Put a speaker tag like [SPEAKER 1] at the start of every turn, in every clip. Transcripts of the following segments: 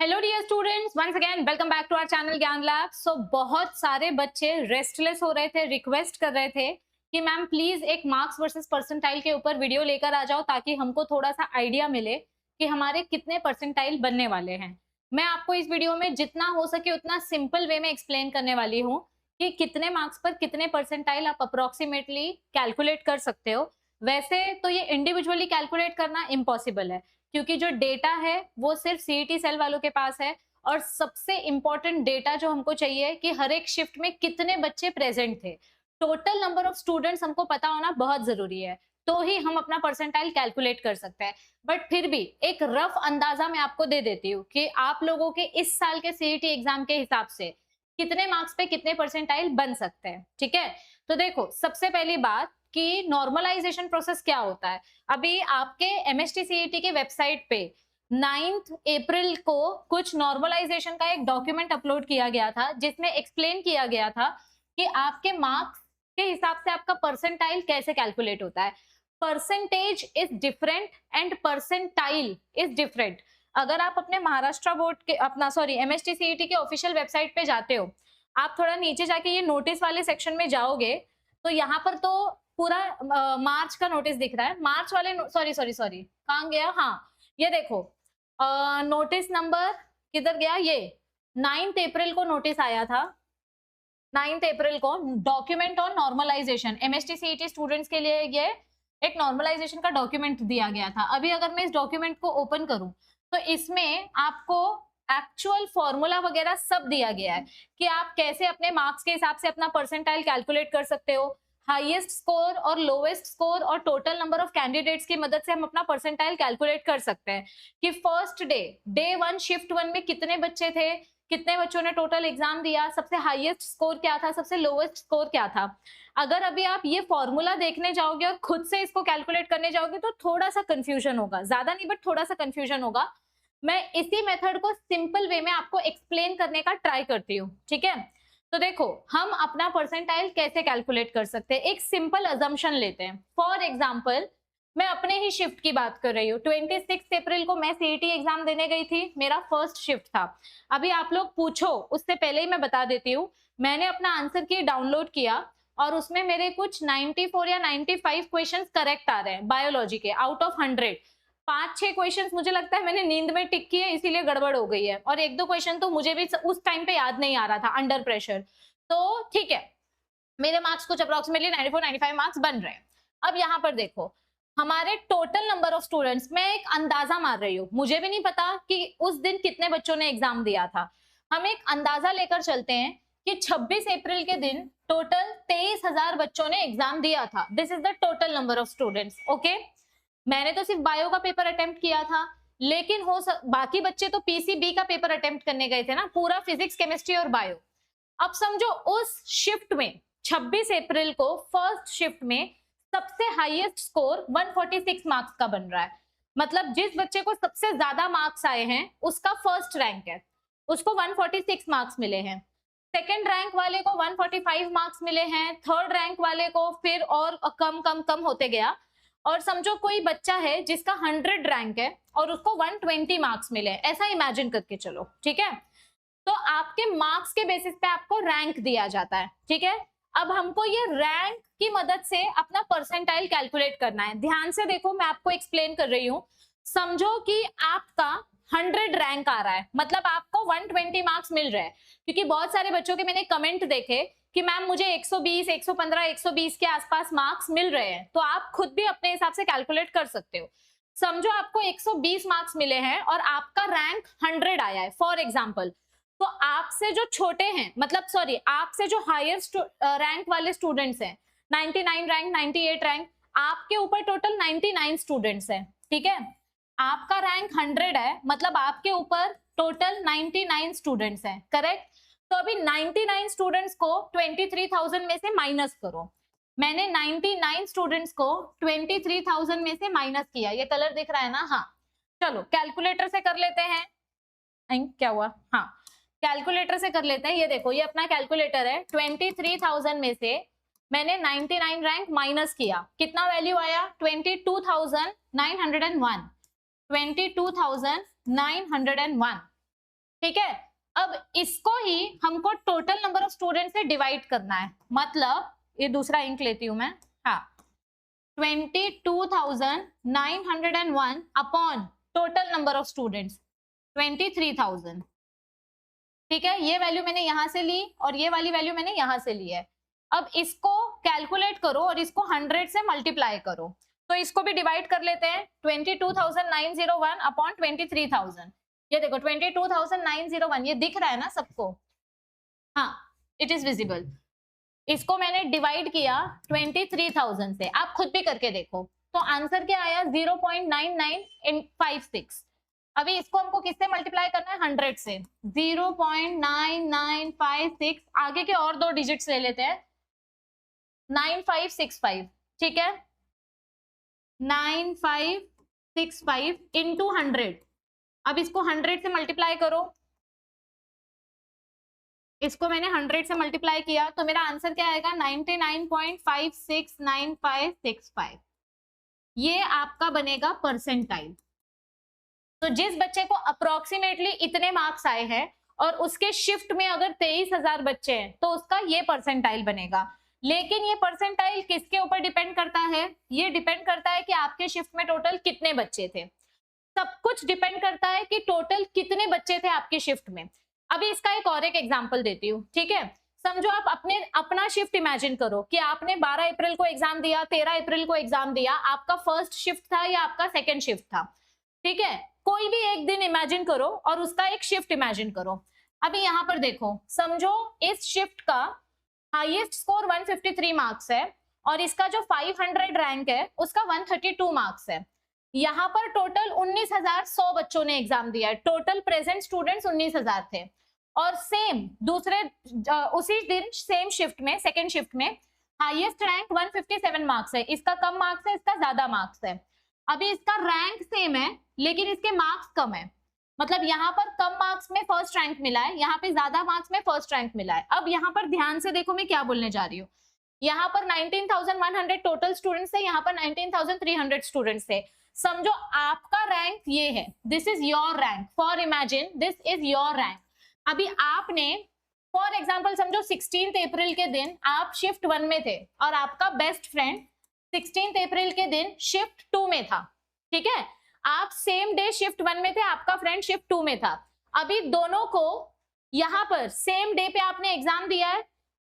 [SPEAKER 1] Hello dear students, once again welcome back to our channel Gyan Lab. So बहुत सारे बच्चे restless हो रहे थे, रिक्वेस्ट कर रहे थे कि मैम प्लीज एक मार्क्स वर्सेस परसेंटाइल के ऊपर वीडियो लेकर आ जाओ ताकि हमको थोड़ा सा आइडिया मिले कि हमारे कितने परसेंटाइल बनने वाले हैं। मैं आपको इस वीडियो में जितना हो सके उतना सिंपल वे में एक्सप्लेन करने वाली हूँ कि कितने मार्क्स पर कितने परसेंटाइल आप अप्रोक्सीमेटली कैलकुलेट कर सकते हो। वैसे तो ये इंडिविजुअली कैलकुलेट करना इम्पॉसिबल है क्योंकि जो डेटा है वो सिर्फ सीईटी सेल वालों के पास है। और सबसे इंपॉर्टेंट डेटा जो हमको चाहिए कि हर एक शिफ्ट में कितने बच्चे प्रेजेंट थे, टोटल नंबर ऑफ स्टूडेंट्स हमको पता होना बहुत जरूरी है, तो ही हम अपना परसेंटाइल कैलकुलेट कर सकते हैं। बट फिर भी एक रफ अंदाजा मैं आपको दे देती हूँ कि आप लोगों के इस साल के सीईटी एग्जाम के हिसाब से कितने मार्क्स पे कितने परसेंटाइल बन सकते हैं। ठीक है, तो देखो सबसे पहली बात कि नॉर्मलाइजेशन प्रोसेस क्या होता है। अभी आपके एमएसटी सीईटी के वेबसाइट पे 9 अप्रैल को कुछ नॉर्मलाइजेशन का एक डॉक्यूमेंट अपलोड किया गया था जिसमें एक्सप्लेन किया गया था कि आपके मार्क्स के हिसाब से आपका परसेंटाइल कैसे कैलकुलेट होता है। Percentage is different and percentile is different. अगर आप अपने महाराष्ट्र बोर्ड के अपना सॉरी एमएसटी सीईटी के ऑफिशियल वेबसाइट पे जाते हो, आप थोड़ा नीचे जाके ये नोटिस वाले सेक्शन में जाओगे तो यहाँ पर तो पूरा मार्च का नोटिस दिख रहा है। मार्च वाले सॉरी सॉरी सॉरी कहाँ गया, हाँ ये देखो नोटिस नंबर किधर गया, ये 9 अप्रैल को नोटिस आया था। 9 अप्रैल को document on normalization MST CET students के लिए ये एक नॉर्मलाइजेशन का डॉक्यूमेंट दिया गया था। अभी अगर मैं इस डॉक्यूमेंट को ओपन करूं तो इसमें आपको एक्चुअल फॉर्मूला वगैरह सब दिया गया है कि आप कैसे अपने मार्क्स के हिसाब से अपना परसेंटाइल कैलकुलेट कर सकते हो। हाईएस्ट स्कोर और लोवेस्ट स्कोर और टोटल नंबर ऑफ कैंडिडेट्स की मदद से हम अपना परसेंटाइल कैलकुलेट कर सकते हैं कि फर्स्ट डे 1 शिफ्ट 1 में कितने बच्चे थे, कितने बच्चों ने टोटल एग्जाम दिया, सबसे हाईएस्ट स्कोर क्या था, सबसे लोवेस्ट स्कोर क्या था। अगर अभी आप ये फॉर्मूला देखने जाओगे और खुद से इसको कैलकुलेट करने जाओगे तो थोड़ा सा कंफ्यूजन होगा, ज्यादा नहीं बट थोड़ा सा कंफ्यूजन होगा। मैं इसी मेथड को सिंपल वे में आपको एक्सप्लेन करने का ट्राई करती हूँ। ठीक है, तो देखो हम अपना परसेंटाइल कैसे कैलकुलेट कर सकते हैं। एक सिंपल अजम्पशन लेते हैं। फॉर एग्जांपल मैं अपने ही शिफ्ट की बात कर रही हूँ। 26 अप्रैल को मैं सीईटी एग्जाम देने गई थी, मेरा फर्स्ट शिफ्ट था। अभी आप लोग पूछो उससे पहले ही मैं बता देती हूँ, मैंने अपना आंसर की डाउनलोड किया और उसमें मेरे कुछ 94 या 95 क्वेश्चंस करेक्ट आ रहे हैं बायोलॉजी के आउट ऑफ 100। 5-6 क्वेश्चंस मुझे लगता है मैंने नींद में टिक किए इसीलिए गड़बड़ हो गई है, और 1-2 क्वेश्चन तो मुझे भी उस टाइम पे याद नहीं आ रहा था अंडर प्रेशर। तो ठीक है, मेरे मार्क्स कुछ अप्रोक्सीमेटली 94-95 मार्क्स बन रहे हैं। अब यहाँ पर देखो हमारे टोटल नंबर ऑफ स्टूडेंट्स, मैं एक अंदाजा मार रही हूँ, मुझे भी नहीं पता कि उस दिन कितने बच्चों ने एग्जाम दिया था। हम एक अंदाजा लेकर चलते हैं कि 26 अप्रैल के दिन टोटल 23,000 बच्चों ने एग्जाम दिया था। This is the total number of students. Okay, मैंने तो सिर्फ बायो का पेपर अटेम्प्ट किया था, लेकिन बाकी बच्चे तो पीसीबी का पेपर अटेम्प्ट करने गए थे ना, पूरा फिजिक्स केमिस्ट्री और बायो। अब समझो उस शिफ्ट में 26 अप्रैल को फर्स्ट शिफ्ट में सबसे हाईएस्ट स्कोर 146 मार्क्स का बन रहा है। मतलब जिस बच्चे को सबसे ज्यादा मार्क्स आए हैं उसका फर्स्ट रैंक है, उसको 146 मार्क्स मिले हैं। सेकेंड रैंक वाले को 145 मार्क्स मिले हैं, थर्ड रैंक वाले को फिर और कम कम कम होते गया। और समझो कोई बच्चा है जिसका 100 रैंक है और उसको 120 मार्क्स मिले, ऐसा इमेजिन करके चलो। ठीक है, तो आपके मार्क्स के बेसिस पे आपको रैंक दिया जाता है। ठीक है, अब हमको ये रैंक की मदद से अपना परसेंटाइल कैलकुलेट करना है। ध्यान से देखो, मैं आपको एक्सप्लेन कर रही हूं। समझो कि आपका 100 रैंक आ रहा है, मतलब आपको 120 मार्क्स मिल रहे हैं। क्योंकि बहुत सारे बच्चों के मैंने कमेंट देखे कि मैम मुझे 120, 115, 120 के आसपास मार्क्स मिल रहे हैं, तो आप खुद भी अपने हिसाब से कैलकुलेट कर सकते हो। समझो आपको 120 मार्क्स मिले हैं और आपका रैंक 100 आया है फॉर एग्जाम्पल, तो आपसे जो छोटे हैं, मतलब सॉरी आपसे जो हाईएस्ट रैंक वाले स्टूडेंट्स हैं, 99 रैंक, 98 रैंक, आपके ऊपर टोटल 99 स्टूडेंट्स हैं। ठीक है, आपका रैंक 100 है, मतलब आपके ऊपर टोटल 99 स्टूडेंट्स हैं। करेक्ट, तो अभी 99 स्टूडेंट्स को 23,000 में से माइनस करो। मैंने 99 स्टूडेंट्स को 23,000 में से माइनस किया, ये कलर दिख रहा है ना, हाँ चलो कैलकुलेटर से कर लेते हैं। क्या हुआ, हाँ कैलकुलेटर से कर लेते हैं। ये देखो, ये अपना कैलकुलेटर है। 23,000 में से मैंने 99 रैंक माइनस किया, कितना वैल्यू आया, 22,901। 22,901 ठीक है। अब इसको ही हमको टोटल नंबर ऑफ स्टूडेंट से डिवाइड करना है, मतलब ये दूसरा इंक लेती हूं मैं, हाँ, 22,901 upon total number of students 23,000। ठीक है, ये वैल्यू मैंने यहां से ली और ये वाली वैल्यू मैंने यहां से ली है। अब इसको कैलकुलेट करो और इसको 100 से मल्टीप्लाई करो, तो इसको भी डिवाइड कर लेते हैं। 22,901 अपॉन 23,000, ये देखो 22,901, ये दिख रहा है ना सबको, हाँ इट इज विजिबल। इसको मैंने डिवाइड किया 23,000 से, आप खुद भी करके देखो, तो आंसर क्या आया 0.9956। अभी इसको हमको किससे मल्टीप्लाई करना है, 100 से। 0.9956, आगे के और दो डिजिट्स ले लेते हैं, 9565, ठीक है, 9565 इंटू 100। अब इसको 100 से मल्टीप्लाई करो, इसको मैंने 100 से मल्टीप्लाई किया तो मेरा आंसर क्या आएगा 99.569565। ये आपका बनेगा परसेंटाइल। तो जिस बच्चे को अप्रोक्सीमेटली इतने मार्क्स आए हैं और उसके शिफ्ट में अगर 23,000 बच्चे हैं तो उसका ये परसेंटाइल बनेगा। लेकिन ये परसेंटाइल किसके ऊपर डिपेंड करता है, ये डिपेंड करता है कि आपके शिफ्ट में टोटल कितने बच्चे थे। सब कुछ डिपेंड करता है कि टोटल कितने बच्चे थे आपके शिफ्ट में। अभी इसका एक और एक एग्जांपल देती हूँ, ठीक है। समझो आप अपना शिफ्ट इमेजिन करो कि आपने 12 अप्रैल को एग्जाम दिया, 13 अप्रैल को एग्जाम दिया, आपका फर्स्ट शिफ्ट था या आपका सेकंड शिफ्ट था, ठीक है। कोई भी एक दिन इमेजिन करो और उसका एक शिफ्ट इमेजिन करो। अभी यहाँ पर देखो, समझो इस शिफ्ट का हाईएस्ट स्कोर 153 मार्क्स है और इसका जो 500 रैंक है उसका 132 मार्क्स है। यहाँ पर टोटल 19,100 बच्चों ने एग्जाम दिया है, टोटल प्रेजेंट स्टूडेंट्स 19,000 थे। और सेम दूसरे उसी दिन सेम शिफ्ट में, सेकेंड शिफ्ट में हाईएस्ट रैंक 157 मार्क्स है, इसका कम मार्क्स है, इसका ज्यादा मार्क्स है। अभी इसका रैंक सेम है लेकिन इसके मार्क्स कम है, मतलब यहाँ पर कम मार्क्स में फर्स्ट रैंक मिला है, यहाँ पे ज्यादा मार्क्स में फर्स्ट रैंक मिला है। अब यहाँ पर ध्यान से देखो मैं क्या बोलने जा रही हूँ। यहाँ पर 19,100 टोटल स्टूडेंट्स थे, यहाँ पर 19,300 स्टूडेंट्स थे। समझो आपका रैंक ये है, this is your rank, for imagine this is your rank. अभी आपने फॉर एग्जाम्पल समझो 16 अप्रैल के दिन आप शिफ्ट 1 में थे और आपका बेस्ट फ्रेंड 16 अप्रैल के दिन शिफ्ट 2 में था, ठीक है। आप सेम डे शिफ्ट 1 में थे, आपका फ्रेंड शिफ्ट 2 में था। अभी दोनों को यहाँ पर सेम डे पे आपने एग्जाम दिया है,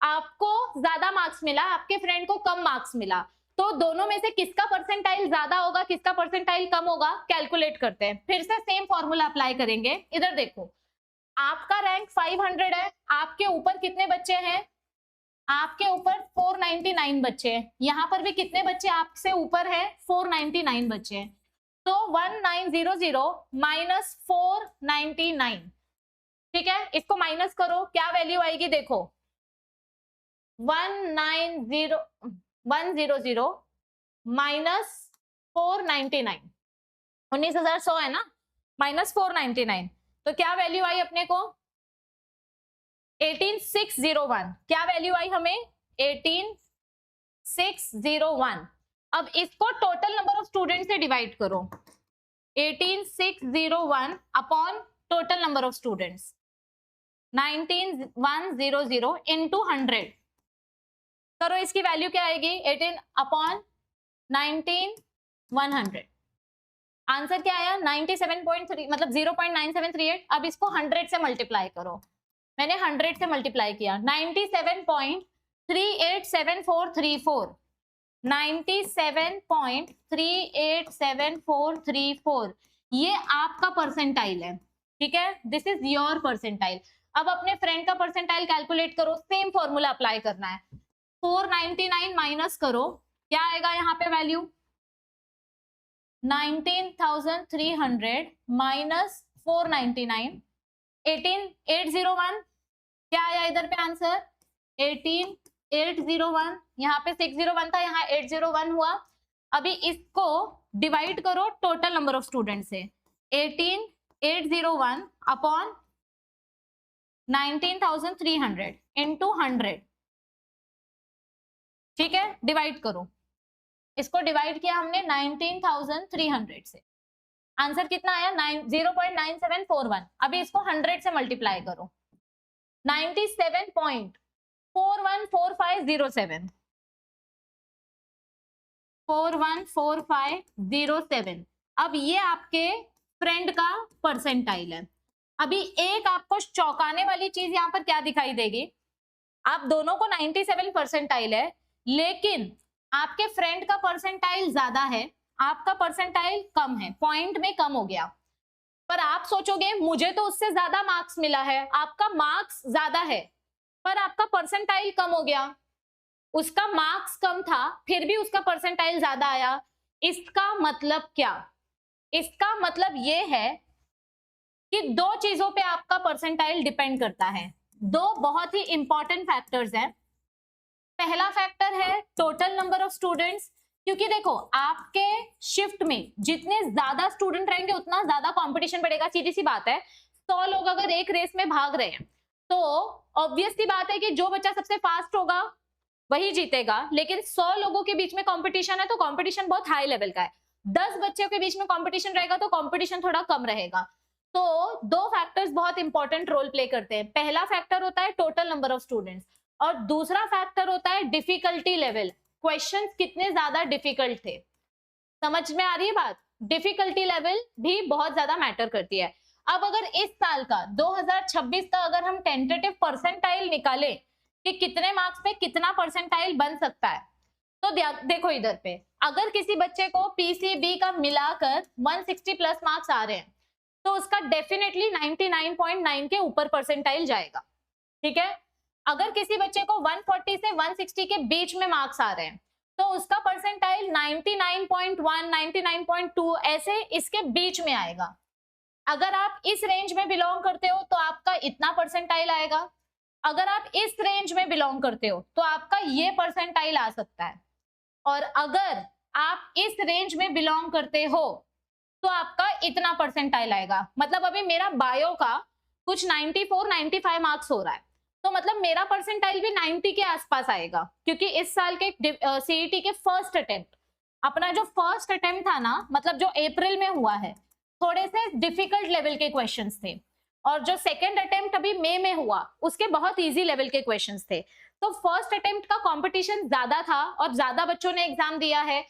[SPEAKER 1] आपको ज्यादा मार्क्स मिला, आपके फ्रेंड को कम मार्क्स मिला, तो दोनों में से किसका परसेंटाइल ज्यादा होगा, किसका परसेंटाइल कम होगा, कैलकुलेट करते हैं। फिर से सेम फॉर्मूला अप्लाई करेंगे। इधर देखो, आपका रैंक 500 है, आपके ऊपर कितने बच्चे हैं, आपके ऊपर 499 बच्चे हैं, यहाँ पर भी कितने बच्चे आपसे ऊपर है, 499 बच्चे हैं। तो 1900 माइनस 499, ठीक है, इसको माइनस करो, क्या वैल्यू आएगी देखो, 100 माइनस 499, 19,100 है ना, माइनस 499, तो क्या वैल्यू आई अपने को 18,601। क्या वैल्यू आई हमें 18,601। अब इसको टोटल नंबर ऑफ स्टूडेंट से डिवाइड करो, 18,601 upon total number of students 19,100 into 100 करो, इसकी वैल्यू क्या आएगी 18 अपॉन 19,100। आंसर क्या आया 97.3, मतलब 0.9738। अब इसको 100 से मल्टीप्लाई करो, मैंने 100 से मल्टीप्लाई किया 97.387434, 97.387434, ये आपका परसेंटाइल है, ठीक है, दिस इज योर परसेंटाइल। अब अपने फ्रेंड का परसेंटाइल कैलकुलेट करो, सेम फॉर्मूला अप्लाई करना है। 499 माइनस करो, क्या आएगा यहाँ पे वैल्यू 19,300 माइनस 499, 18,801। क्या आया इधर पे आंसर 18,801, यहाँ पे 601 था, यहाँ 801 हुआ। अभी इसको डिवाइड करो टोटल नंबर ऑफ स्टूडेंट से, 18,801 अपॉन 19,300 इंटू 100, ठीक है, डिवाइड करो। इसको डिवाइड किया हमने 19,300 से, आंसर कितना आया 0.9741। अभी इसको 100 से मल्टीप्लाई करो, 97.414507 414507। अब ये आपके फ्रेंड का परसेंटाइल है। अभी एक आपको चौंकाने वाली चीज यहाँ पर क्या दिखाई देगी, आप दोनों को 97 परसेंटाइल है, लेकिन आपके फ्रेंड का परसेंटाइल ज्यादा है, आपका परसेंटाइल कम है, पॉइंट में कम हो गया। पर आप सोचोगे मुझे तो उससे ज्यादा मार्क्स मिला है, आपका मार्क्स ज्यादा है पर आपका परसेंटाइल कम हो गया। उसका मार्क्स कम था फिर भी उसका परसेंटाइल ज्यादा आया। इसका मतलब क्या? इसका मतलब ये है कि दो चीजों पे आपका परसेंटाइल डिपेंड करता है। दो बहुत ही इंपॉर्टेंट फैक्टर्स हैं। पहला फैक्टर है टोटल नंबर ऑफ स्टूडेंट्स, क्योंकि देखो आपके शिफ्ट में जितने ज्यादा स्टूडेंट रहेंगे उतना ज्यादा कंपटीशन बढ़ेगा। सीधी सी बात है, 100 लोग अगर एक रेस में भाग रहे हैं तो ऑब्वियस सी बात है कि जो बच्चा सबसे फास्ट होगा वही जीतेगा। लेकिन 100 लोगों के बीच में कंपटीशन है तो कंपटीशन बहुत हाई लेवल का है। 10 बच्चों के बीच में कंपटीशन रहेगा तो कंपटीशन थोड़ा कम रहेगा। तो दो फैक्टर्स बहुत इंपॉर्टेंट रोल प्ले करते हैं। पहला फैक्टर होता है टोटल नंबर ऑफ स्टूडेंट्स और दूसरा फैक्टर होता है डिफिकल्टी लेवल। क्वेश्चंस कितने ज्यादा डिफिकल्ट थे, समझ में आ रही है बात? डिफिकल्टी लेवल भी बहुत ज्यादा मैटर करती है। अब अगर इस साल का 2026 का अगर हम टेंटेटिव परसेंटाइल निकालें कि कितने मार्क्स पे कितना परसेंटाइल बन सकता है, तो देखो इधर पे अगर किसी बच्चे को पीसीबी का मिलाकर 160 प्लस मार्क्स आ रहे हैं तो उसका डेफिनेटली 99.9 के ऊपर परसेंटाइल जाएगा। ठीक है, अगर किसी बच्चे को 140 से 160 के बीच में मार्क्स आ रहे हैं तो उसका परसेंटाइल 99.1 99.2 ऐसे इसके बीच में आएगा। अगर आप इस रेंज में बिलोंग करते हो तो आपका इतना परसेंटाइल आएगा, अगर आप इस रेंज में बिलोंग करते हो तो आपका ये परसेंटाइल आ सकता है, और अगर आप इस रेंज में बिलोंग करते हो तो आपका इतना परसेंटाइल आएगा। मतलब अभी मेरा बायो का कुछ 94 95 मार्क्स हो रहा है तो मतलब मेरा परसेंटाइल भी 90 के आसपास आएगा, क्योंकि इस साल के सीईटी के फर्स्ट अटेम्प्ट, अपना जो फर्स्ट अटेम्प्ट था ना, मतलब जो अप्रैल में हुआ है, थोड़े से डिफिकल्ट लेवल के क्वेश्चंस थे, और जो सेकंड अटेम्प्ट अभी मई में हुआ उसके बहुत इजी लेवल के क्वेश्चंस थे। तो फर्स्ट अटेम्प्ट का कंपटीशन ज्यादा था और ज्यादा बच्चों ने एग्जाम दिया है।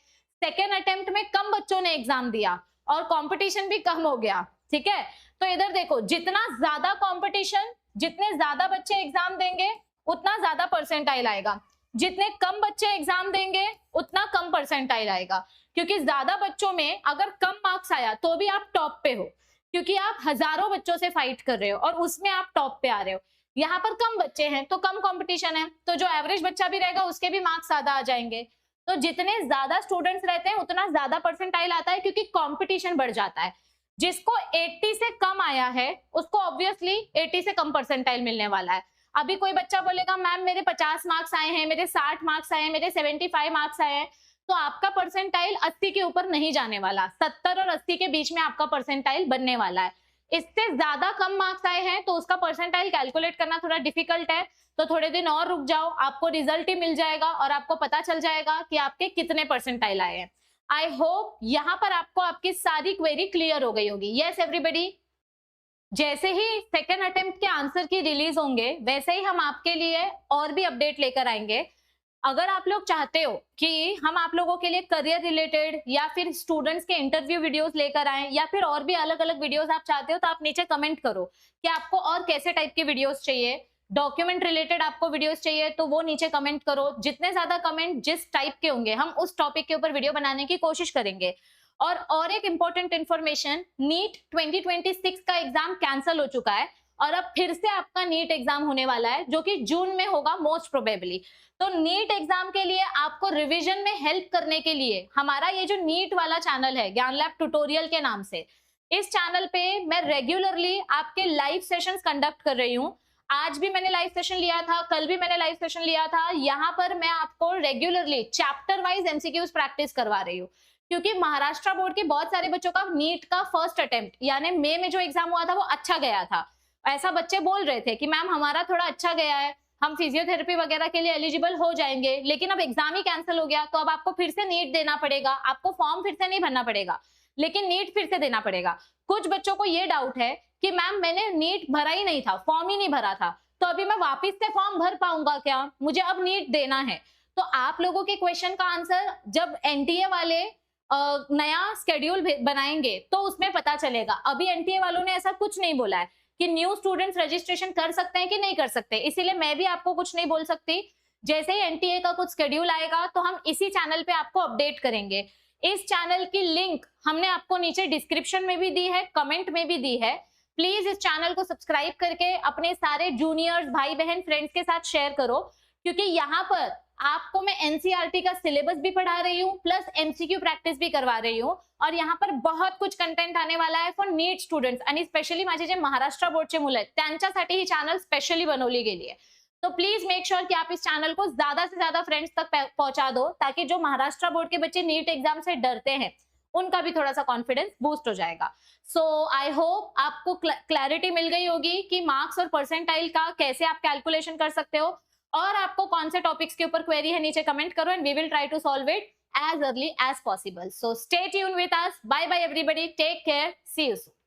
[SPEAKER 1] सेकेंड अटेम्प्ट में कम बच्चों ने एग्जाम दिया और कंपटीशन भी कम हो गया। ठीक है, तो इधर देखो जितना ज्यादा कंपटीशन, जितने ज्यादा बच्चे एग्जाम देंगे उतना ज्यादा परसेंटाइल आएगा, जितने कम बच्चे एग्जाम देंगे उतना कम परसेंटाइल आएगा। क्योंकि ज्यादा बच्चों में अगर कम मार्क्स आया तो भी आप टॉप पे हो, क्योंकि आप हजारों बच्चों से फाइट कर रहे हो और उसमें आप टॉप पे आ रहे हो। यहाँ पर कम बच्चे हैं तो कम कंपटीशन है, तो जो एवरेज बच्चा भी रहेगा उसके भी मार्क्स ज्यादा आ जाएंगे। तो जितने ज्यादा स्टूडेंट्स रहते हैं उतना ज्यादा परसेंटाइल आता है, क्योंकि कंपटीशन बढ़ जाता है। जिसको 80 से कम आया है उसको ऑब्वियसली 80 से कम परसेंटाइल मिलने वाला है। अभी कोई बच्चा बोलेगा मैम मेरे 50 मार्क्स आए हैं, मेरे 60 मार्क्स आए हैं, मेरे 75 मार्क्स आए हैं, तो आपका परसेंटाइल 80 के ऊपर नहीं जाने वाला, 70 और 80 के बीच में आपका परसेंटाइल बनने वाला है। इससे ज्यादा कम मार्क्स आए हैं तो उसका परसेंटाइल कैलकुलेट करना थोड़ा डिफिकल्ट है, तो थोड़े दिन और रुक जाओ, आपको रिजल्ट ही मिल जाएगा और आपको पता चल जाएगा कि आपके कितने परसेंटाइल आए हैं। आई होप यहाँ पर आपको आपकी सारी क्वेरी क्लियर हो गई होगी। यस एवरीबडी, जैसे ही सेकेंड अटेम्प्ट के आंसर की रिलीज होंगे वैसे ही हम आपके लिए और भी अपडेट लेकर आएंगे। अगर आप लोग चाहते हो कि हम आप लोगों के लिए करियर रिलेटेड या फिर स्टूडेंट्स के इंटरव्यू वीडियोस लेकर आए या फिर और भी अलग अलग वीडियोस आप चाहते हो तो आप नीचे कमेंट करो कि आपको और कैसे टाइप के वीडियोस चाहिए। डॉक्यूमेंट रिलेटेड आपको वीडियोस चाहिए तो वो नीचे कमेंट करो। जितने ज्यादा कमेंट जिस टाइप के होंगे हम उस टॉपिक के ऊपर वीडियो बनाने की कोशिश करेंगे। और एक इंपॉर्टेंट इन्फॉर्मेशन, नीट 2026 का एग्जाम कैंसिल हो चुका है और अब फिर से आपका नीट एग्जाम होने वाला है जो कि जून में होगा मोस्ट प्रोबेबली। तो नीट एग्जाम के लिए आपको रिवीजन में हेल्प करने के लिए हमारा ये जो नीट वाला चैनल है ज्ञान लैब ट्यूटोरियल के नाम से, इस चैनल पे मैं रेगुलरली आपके लाइव सेशंस कंडक्ट कर रही हूँ। आज भी मैंने लाइव सेशन लिया था, कल भी मैंने लाइव सेशन लिया था। यहाँ पर मैं आपको regularly chapter wise MCQs practice करवा रही हूँ, क्योंकि महाराष्ट्र बोर्ड के बहुत सारे बच्चों का नीट का फर्स्ट अटेम्प्ट यानी मई में जो एग्जाम हुआ था वो अच्छा गया था। ऐसा बच्चे बोल रहे थे कि मैम हमारा थोड़ा अच्छा गया है, हम फिजियोथेरेपी वगैरह के लिए एलिजिबल हो जाएंगे, लेकिन अब एग्जाम ही कैंसिल हो गया तो अब आपको फिर से नीट देना पड़ेगा, आपको फॉर्म फिर से नहीं भरना पड़ेगा। लेकिन नीट फिर से देना पड़ेगा। कुछ बच्चों को ये डाउट है कि मैम मैंने नीट भरा ही नहीं था, फॉर्म ही नहीं भरा था, तो अभी मैं वापस से फॉर्म भर पाऊंगा क्या, मुझे अब नीट देना है। तो आप लोगों के क्वेश्चन का आंसर जब एनटीए वाले नया स्केड्यूल बनाएंगे तो उसमें पता चलेगा। अभी एनटीए वालों ने ऐसा कुछ नहीं बोला है कि न्यू स्टूडेंट्स रजिस्ट्रेशन कर सकते हैं कि नहीं कर सकते, इसीलिए मैं भी आपको कुछ नहीं बोल सकती। जैसे ही एनटीए का कुछ शेड्यूल आएगा तो हम इसी चैनल पे आपको अपडेट करेंगे। इस चैनल की लिंक हमने आपको नीचे डिस्क्रिप्शन में भी दी है, कमेंट में भी दी है। प्लीज इस चैनल को सब्सक्राइब करके अपने सारे जूनियर्स, भाई बहन, फ्रेंड्स के साथ शेयर करो, क्योंकि यहाँ पर आपको मैं एनसीईआरटी का सिलेबस भी पढ़ा रही हूँ, प्लस एमसीक्यू प्रॅक्टिस भी करवा रही हूँ, और यहाँ पर बहुत कुछ कंटेंट आने वाला आहे फॉर नीट स्टुडंट्स, आणि स्पेशली माझे जे महाराष्ट्र बोर्डचे मुलं आहेत त्यांच्यासाठी ही चॅनल स्पेशली बनवली गेली है। तो प्लीज मेक श्योर कि आप इस चैनल को ज्यादा से ज्यादा फ्रेंड्स तक पहुंचा दो, ताकि जो महाराष्ट्र बोर्ड के बच्चे नीट एग्जाम से डरते हैं उनका भी थोड़ा सा कॉन्फिडेंस बूस्ट हो जाएगा। सो आई होप आपको क्लैरिटी मिल गई होगी कि मार्क्स और परसेंटाइल का कैसे आप कैलकुलेशन कर सकते हो, और आपको कौन से टॉपिक्स के ऊपर क्वेरी है नीचे कमेंट करो, and we will try to solve it as early as possible. So stay tuned with us. Bye bye everybody. Take care. See you soon.